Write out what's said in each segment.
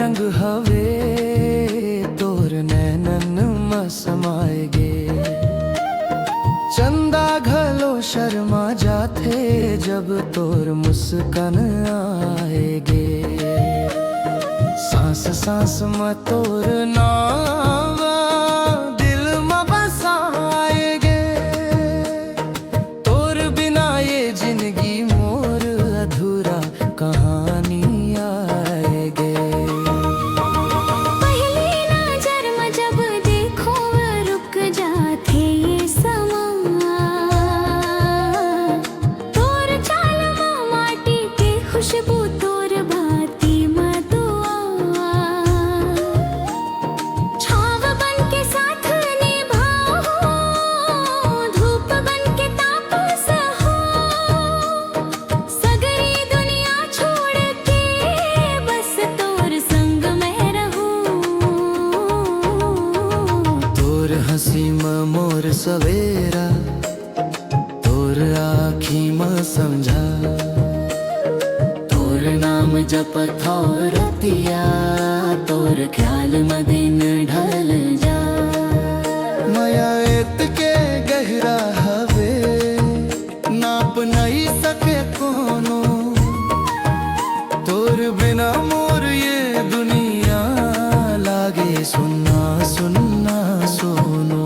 रंग हवे तोर नैनन में समाएगे। चंदा घलो शर्मा जाथे जब तोर मुस्कान आएगे। सांस सांस में तोर नाम दिल में बसाएगे। तोर बिना ये जिंदगी मोर अधूरा कहानी आएगे। पहली नजर में जब देखो रुक जाते ये समा। तोर चाल में माटी की खुशबू तोर भाती में दुआ। छाव बन के साथ निभाओ धूप बन के ताप सहो। सगरी दुनिया छोड़ के बस तोर संग में रहूं। तोर हंसी में मोर सवेरा तोर आँखी में समझा। तोर नाम जपत हो रतिया तोर ख्याल में दिन ढल जा। माया एत के गहरा हवे नाप नहीं सके कोनो। तोर बिना मोर ये दुनिया लागे सुन्ना सुन्ना सोनो।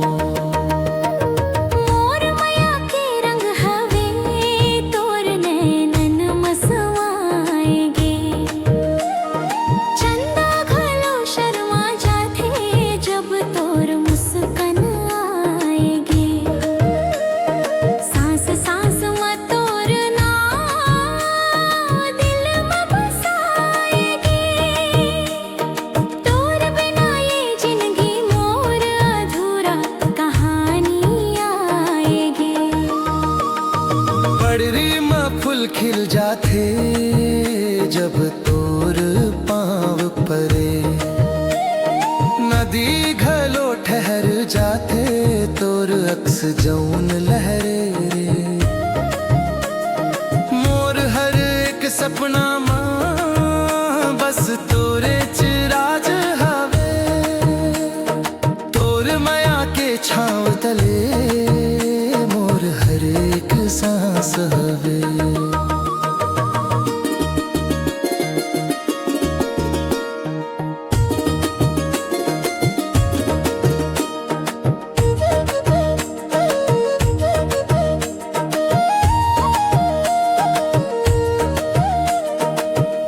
मोर माया के रंग हवे तोर नैनन में समाएगे। चंदा घलो शर्मा जाथे जब तोर मुस्कान आएगे। सांस सांस में तोर नाम दिल में बसाएगे। तोर बिना ये जिंदगी मोर अधूरा कहानी आएगी। बड़री में फूल खिल जाथे जब तोर पाँव परे। नदी घलो ठहर जाथे तोर अक्स जौन लहरे रे। मोर हर एक सपना मां बस तोरे चिराज हवे। तोर माया के छाँव तले मोर हर एक सांस हवे।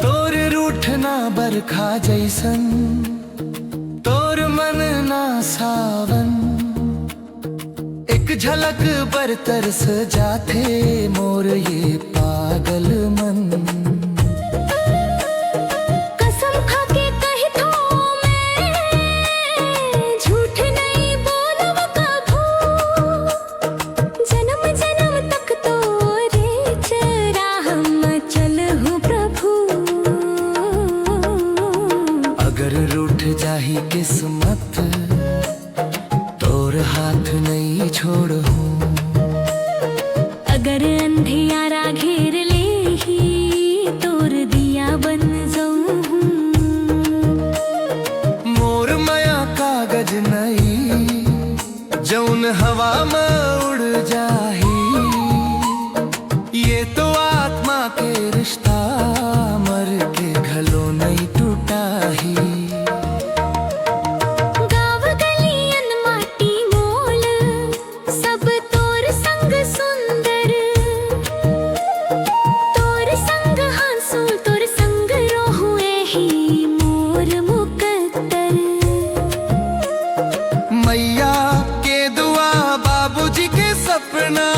तोर रूठना बरखा जैसन तोर मन ना सावन। एक झलक पर तरस जाथे मोर ये पागल मन। कसम खा के कहता हूँ मैं झूठ नहीं बोलूँ कभू। जन्म जन्म तक तोरे राह में चलूँ प्रभु। अगर रूठ जाही किस्मत तोर हाथ नहीं छोड़ू। अगर अंधियारा घेर ले ही तोर दिया बन जाऊं। मोर माया कागज नहीं जौन हवा में उड़ जाही। ये तो आत्मा के रिश्ता मर के घलो नहीं टूटा ही। गाँव गलियन माटी मोल सब तोर संग सुंदर। तोर संग हंसू तोर संग रोहुए ही मोर मुकद्दर। मैया के दुआ बाबूजी के सपना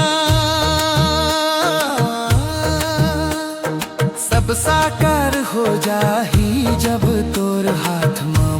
सब साकार हो जाही जब तोर हाथ में